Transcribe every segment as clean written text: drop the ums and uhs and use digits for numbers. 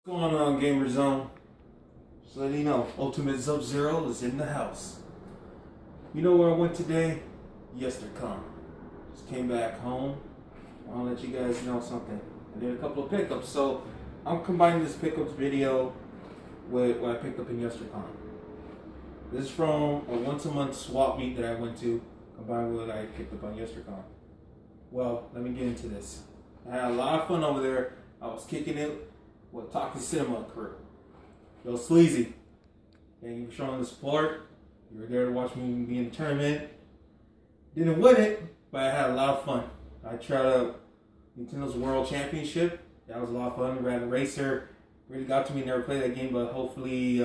What's going on, Gamer Zone? Just letting you know, Ultimate Sub-Zero is in the house. You know where I went today? Yestercon. Just came back home. I want to let you guys know something. I did a couple of pickups, so I'm combining this pickups video with what I picked up in Yestercon. This is from a once-a-month swap meet that I went to, combined with what I picked up on Yestercon. Well, let me get into this. I had a lot of fun over there. I was kicking it with Talking Cinema crew. Yo, Sleazy, thank you for showing the support. You were there to watch me be in the tournament. Didn't win it, but I had a lot of fun. I tried out Nintendo's World Championship. That was a lot of fun. Red Racer really got to me. Never played that game, but hopefully,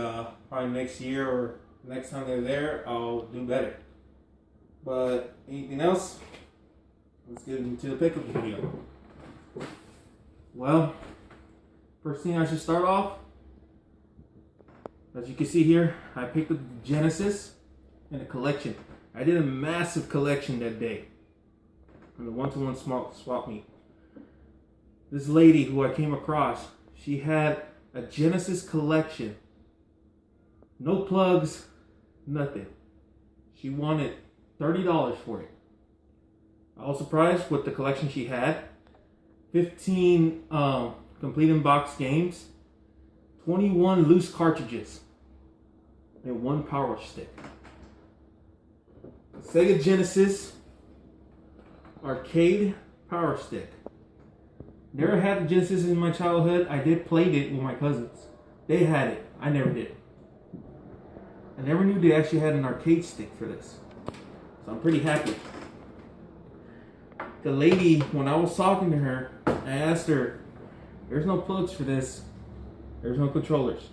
probably next year or next time they're there, I'll do better. But anything else? Let's get into the pickup video. Well, first thing I should start off, as you can see here, I picked up the Genesis and a collection. I did a massive collection that day on the one-to-one swap meet. This lady who I came across, she had a Genesis collection. No plugs, nothing. She wanted $30 for it. I was surprised with the collection she had. 15 complete in-box games, 21 loose cartridges, and 1 power stick. Sega Genesis arcade power stick. Never had the Genesis in my childhood. I did play it with my cousins. They had it. I never did. I never knew they actually had an arcade stick for this. So I'm pretty happy. The lady, when I was talking to her, I asked her, there's no plugs for this. There's no controllers.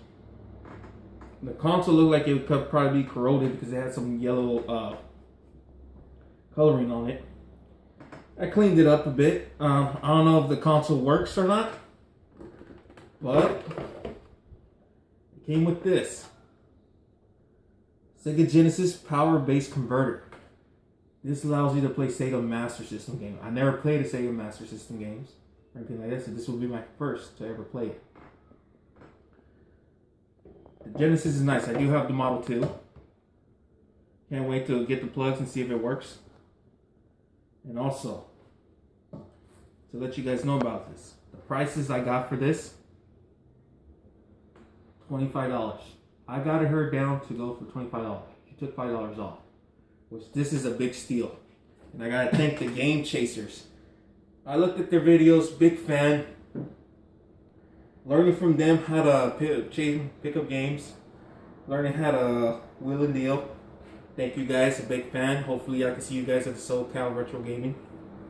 The console looked like it could probably be corroded because it had some yellow coloring on it. I cleaned it up a bit. I don't know if the console works or not, but it came with this Sega Genesis Power Base Converter. This allows you to play Sega Master System games. I never played a Sega Master System games or anything like this, so this will be my first to ever play it. The Genesis is nice. I do have the Model 2. Can't wait to get the plugs and see if it works. And also, to let you guys know about this, the prices I got for this, $25. I got her down to go for $25. She took $5 off, which this is a big steal. And I gotta thank the Game Chasers. I looked at their videos, big fan. Learning from them how to pick up games. Learning how to wheel and deal. Thank you guys, a big fan. Hopefully I can see you guys at the SoCal Retro Gaming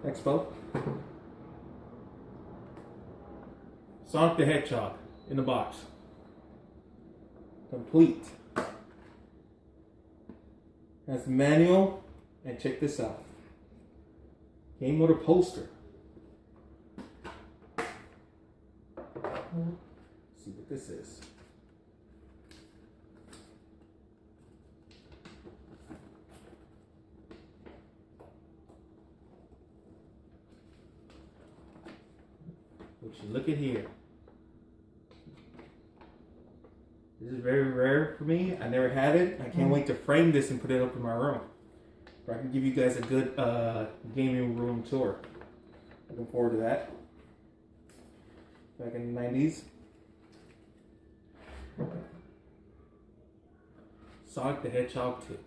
Expo. Sonic the Hedgehog in the box. Complete. Has the manual, and check this out. Game Motor poster. Let's see what this is. What you look at here. This is very rare for me. I never had it. I can't wait to frame this and put it up in my room, where I can give you guys a good gaming room tour. Looking forward to that. Back in the 90s. Sonic the Hedgehog 2.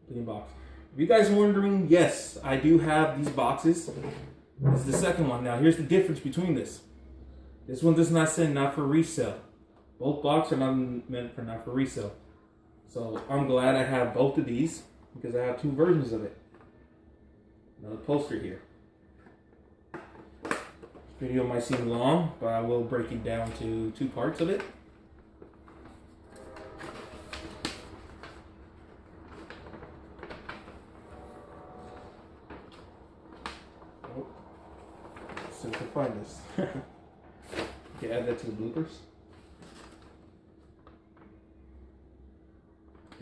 Clean box. If you guys are wondering, yes, I do have these boxes. This is the second one. Now, here's the difference between this. This one does not say not for resale. Both boxes are not meant for not for resale. So, I'm glad I have both of these because I have 2 versions of it. Another poster here. Video might seem long, but I will break it down to 2 parts of it. Oh, let's see if I can find this. You can add that to the bloopers.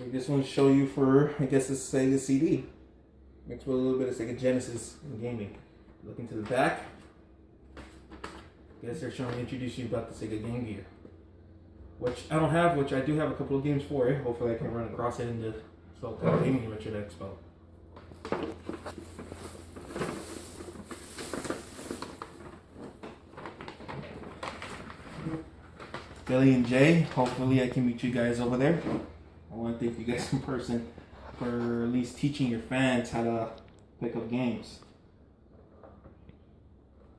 Okay, this one show you for, I guess it's Sega CD. Mixed with a little bit of Sega Genesis and gaming. Look into the back. I guess they're trying to introduce you about the Sega Game Gear. which I don't have, which I do have a couple of games for it. Hopefully I can run across it in the SoCal Gaming Richard Expo. Billy and Jay, hopefully I can meet you guys over there. I want to thank you guys in person for at least teaching your fans how to pick up games.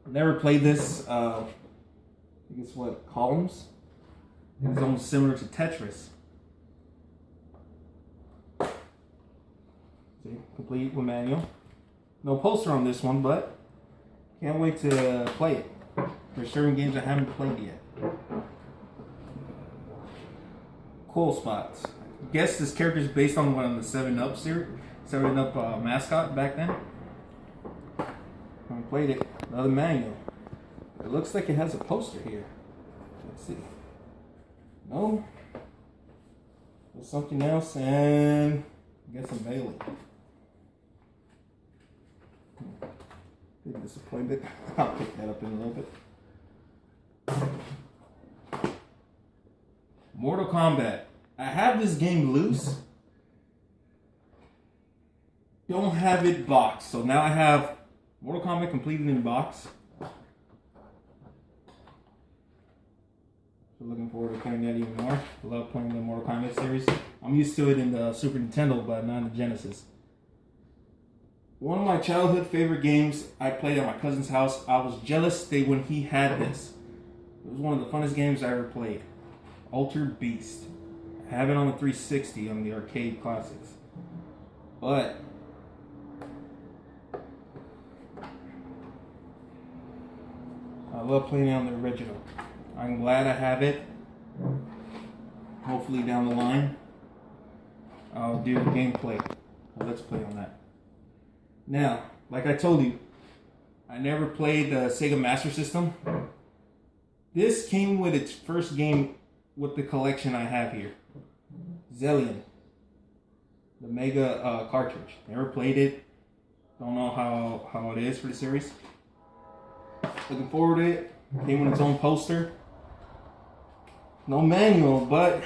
Never played this. I think it's what, columns? It's almost similar to Tetris. See, complete with manual. No poster on this one, but can't wait to play it. There's certain games I haven't played yet. Cool spots. I guess this character is based on one of the 7-Up series, 7-Up mascot back then. I played it. Another manual. It looks like it has a poster here. Let's see. No. There's something else, and I guess a mailing. Big disappointment. I'll pick that up in a little bit. Mortal Kombat. I have this game loose. Don't have it boxed. So now I have Mortal Kombat completed in box. So looking forward to playing that even more. I love playing the Mortal Kombat series. I'm used to it in the Super Nintendo, but not in the Genesis. One of my childhood favorite games I played at my cousin's house. I was jealous when he had this. It was one of the funnest games I ever played. Altered Beast. I have it on the 360 on the arcade classics. But I love playing it on the original. I'm glad I have it. Hopefully down the line I'll do gameplay. Let's play on that. Now, like I told you, I never played the Sega Master System. This came with its first game with the collection I have here. Zillion. The Mega cartridge. Never played it. Don't know how it is for the series. Looking forward to it. Came with its own poster. No manual, but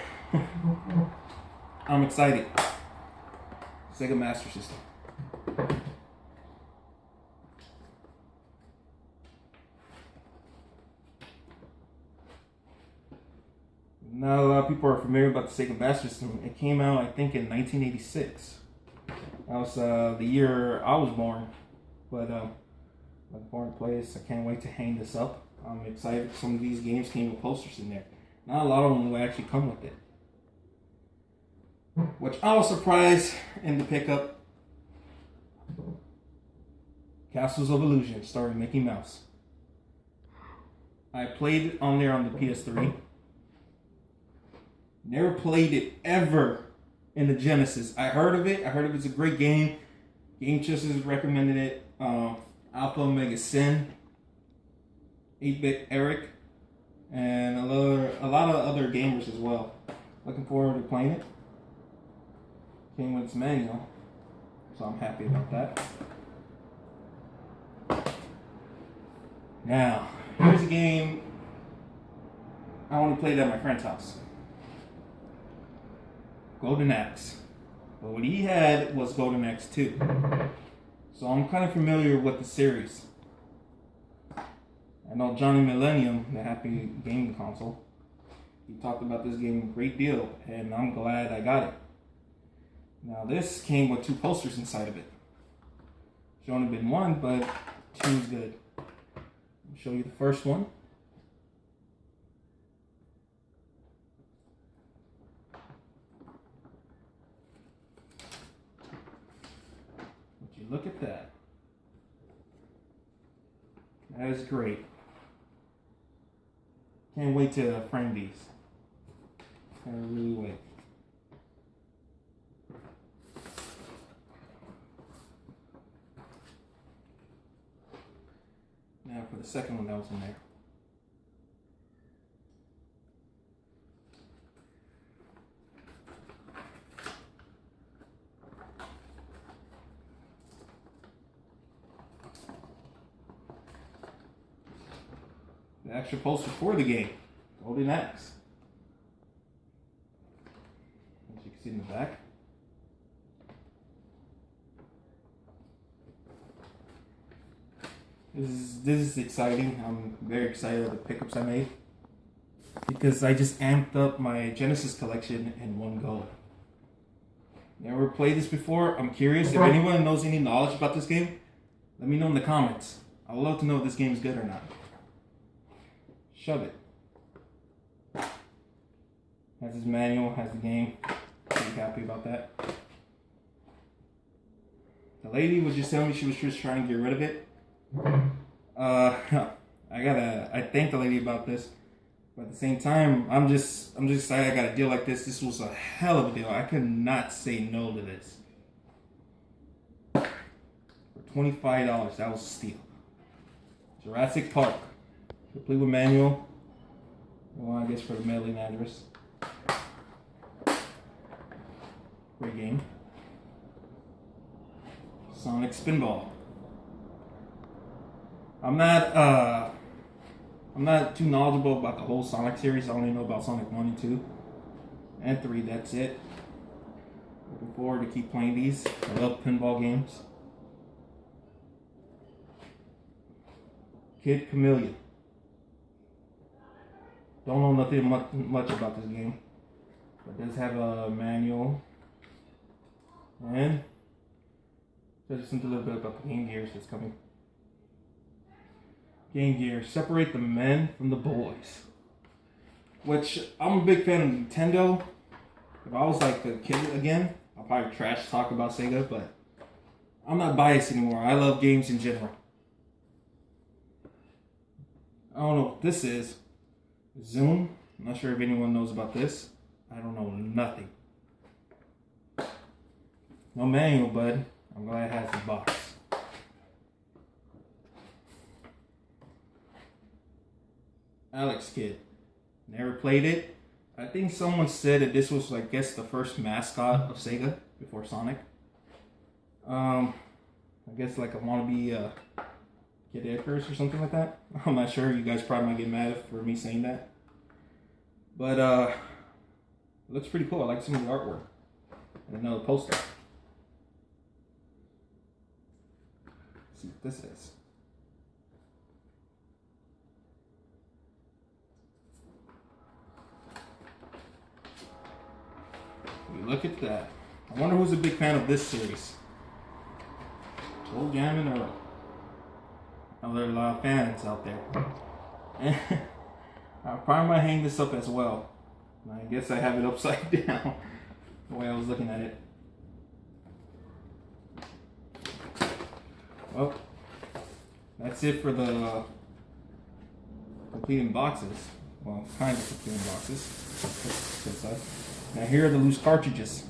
I'm excited. Sega Master System. Not a lot of people are familiar about the Sega Master System. It came out, I think, in 1986. That was the year I was born. But my born place, I can't wait to hang this up. I'm excited. Some of these games came with posters in there. Not a lot of them will actually come with it. Which I was surprised in the pickup. Castles of Illusion, starring Mickey Mouse. I played it on there on the PS3. Never played it ever in the Genesis. I heard of it. I heard it's a great game. Game Chesters recommended it. Alpha Omega Sin, 8-Bit Eric, and a lot of other gamers as well. Looking forward to playing it. Came with its manual, so I'm happy about that. Now, here's a game I only played at my friend's house. Golden Axe. But what he had was Golden Axe 2. So I'm kind of familiar with the series. I know Johnny Millennium, the Happy Gaming Console, he talked about this game a great deal, and I'm glad I got it. Now this came with 2 posters inside of it. Should only been 1, but 2's good. I'll show you the first one. Look at that. That is great. Can't wait to frame these. I really wait. Now for the second one that was in there. The extra poster for the game, Golden Axe. See in the back. This is exciting. I'm very excited of the pickups I made because I just amped up my Genesis collection in one go. Never played this before. I'm curious if anyone knows any knowledge about this game. Let me know in the comments. I would love to know if this game is good or not. Shove it. Has his manual, has the game. Pretty happy about that. The lady was just telling me she was just trying to get rid of it. I thank the lady about this, but at the same time, I'm just excited I got a deal like this. This was a hell of a deal. I could not say no to this. For $25, that was a steal. Jurassic Park, complete with manual. Well, I guess for the mailing address. Great game. Sonic Spinball. I'm not too knowledgeable about the whole Sonic series. I only know about Sonic 1 and 2 and 3. That's it. Looking forward to keep playing these. I love pinball games. Kid Chameleon. Don't know nothing much about this game, but it does have a manual and just a little bit about the Game Gears that's coming. Game Gear, separate the men from the boys. Which, I'm a big fan of Nintendo. If I was like the kid again, I'll probably trash talk about Sega, but I'm not biased anymore. I love games in general. I don't know what this is. Zoom. I'm not sure if anyone knows about this. I don't know nothing. No manual, bud. I'm glad it has the box. Alex Kidd. Never played it. I think someone said that this was, I guess, the first mascot of Sega before Sonic. I guess like a wannabe Kid Icarus or something like that. I'm not sure. You guys probably might get mad for me saying that. But it looks pretty cool. I like some of the artwork. And another poster. Let's see what this is. Look at that. I wonder who's a big fan of this series. Old Gammon or I know there are a lot of fans out there. And I probably might hang this up as well. I guess I have it upside down the way I was looking at it. Well, that's it for the completing boxes. Well, kind of completing boxes. Now here are the loose cartridges.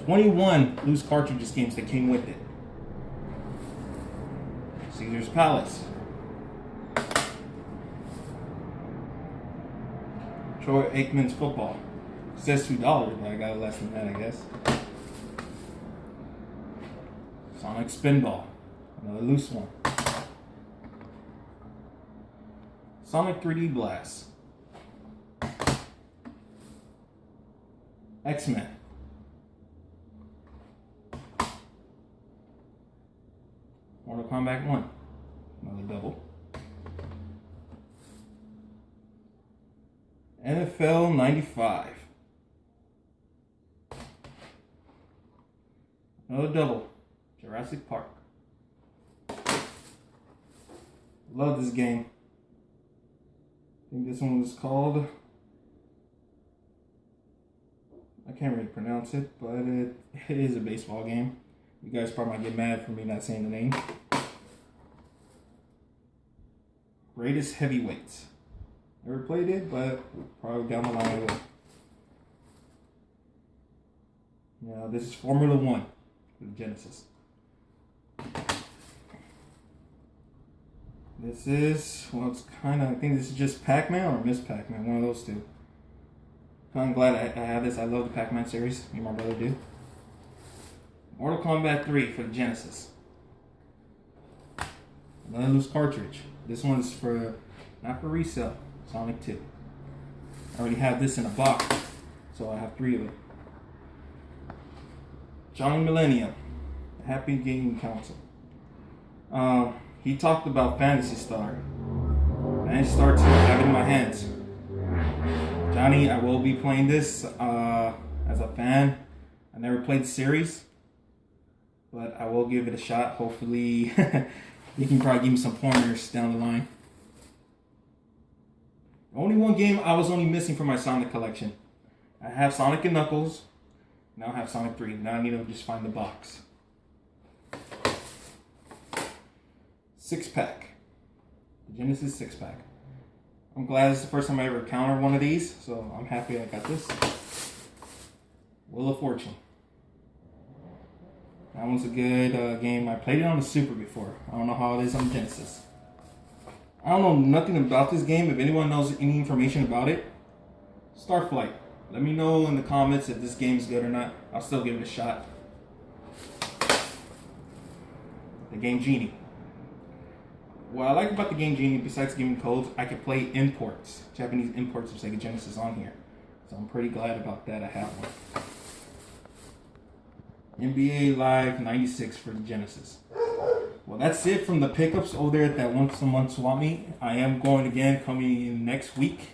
21 loose cartridges games that came with it. Caesar's Palace. Troy Aikman's Football. It says $2, but I got it less than that, I guess. Sonic Spinball. Another loose one. Sonic 3D Blast. X-Men. Mortal Kombat 1. Another double. NFL 95. Another double. Jurassic Park. Love this game. I think this one was called... I can't really pronounce it, but it is a baseball game. You guys probably might get mad for me not saying the name. Greatest Heavyweights. Never played it, but probably down the line I will. Now this is Formula 1 for the Genesis. This is, well, it's kind of, I think this is just Pac-Man or Miss Pac-Man, one of those two. I'm glad I have this. I love the Pac-Man series. Me and my brother do. Mortal Kombat 3 for the Genesis. Another loose cartridge. This one's for, not for resale, Sonic 2. I already have this in a box, so I have 3 of it. Johnny Millennium, Happy Gaming Council. He talked about Fantasy Star. Fantasy Star 2, I have it in my hands. Johnny, I will be playing this as a fan. I never played the series, but I will give it a shot. Hopefully, you can probably give me some pointers down the line. Only one game I was only missing from my Sonic collection. I have Sonic and Knuckles. Now I have Sonic 3. Now I need to just find the box. 6-pack. The Genesis 6-pack. I'm glad it's the first time I ever encountered one of these, so I'm happy I got this. Wheel of Fortune. That one's a good game. I played it on the Super before. I don't know how it is on Genesis. I don't know nothing about this game. If anyone knows any information about it, Starflight. Let me know in the comments if this game is good or not. I'll still give it a shot. The Game Genie. What I like about the Game Genie, besides giving codes, I can play imports. Japanese imports of Sega Genesis on here. So I'm pretty glad about that. I have one. NBA Live 96 for the Genesis. Well, that's it from the pickups over there at that once a month swap meet. I am going again coming in next week.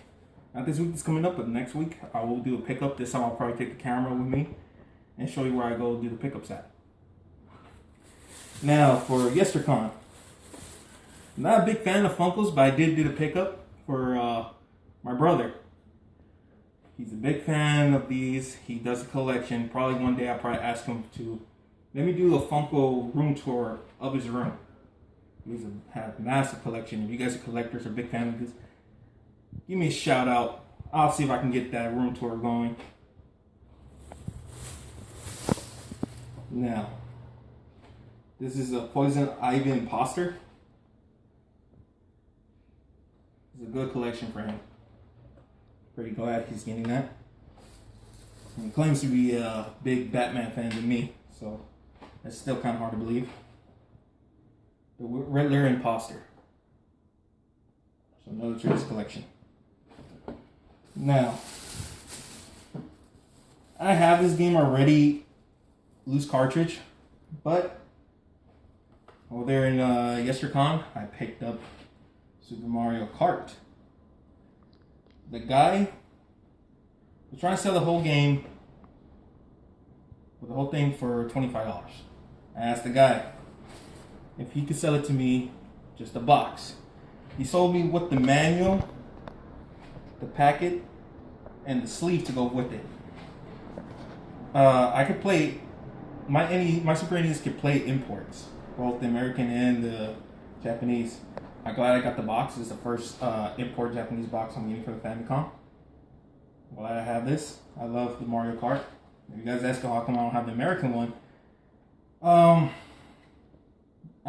Not this week that's coming up, but next week I will do a pickup. This time I'll probably take the camera with me and show you where I go do the pickups at. Now for yestercon. I'm not a big fan of Funkos, but I did do the pickup for my brother. He's a big fan of these. He does a collection. Probably one day I'll probably ask him to let me do a Funko room tour of his room. He's has a massive collection. If you guys are collectors or big fan of this, give me a shout out. I'll see if I can get that room tour going. Now, this is a Poison Ivy Imposter. It's a good collection for him. Pretty glad he's getting that. And he claims to be a big Batman fan than me, so that's still kind of hard to believe. The Riddler Imposter. So another Trick's collection. Now, I have this game already, loose cartridge, but over there in yestercon, I picked up Super Mario Kart. The guy was trying to sell the whole game, with the whole thing for $25. I asked the guy if he could sell it to me, just a box. He sold me with the manual, the packet, and the sleeve to go with it. I could play my Super NES could play imports, both the American and the Japanese. I'm glad I got the box. It's the first import Japanese box I'm getting for the Famicom. Glad I have this. I love the Mario Kart. If you guys ask how come I don't have the American one, I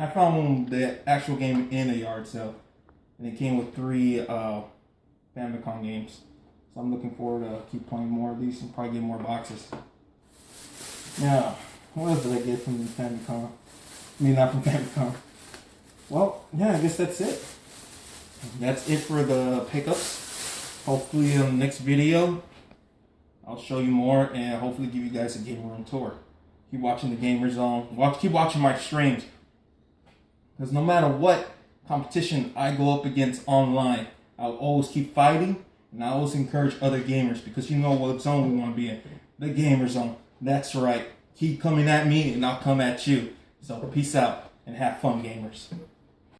found the actual game in a yard sale, and it came with 3 Famicom games. So I'm looking forward to keep playing more of these and probably get more boxes. Now, what else did I get from the Famicom? I mean, not from Famicom. Well, yeah, I guess that's it. That's it for the pickups. Hopefully in the next video, I'll show you more and hopefully give you guys a game room tour. Keep watching the Gamer Zone. Keep watching my streams. Because no matter what competition I go up against online, I'll always keep fighting and I always encourage other gamers because you know what zone we want to be in. The Gamer Zone. That's right. Keep coming at me and I'll come at you. So peace out and have fun, gamers.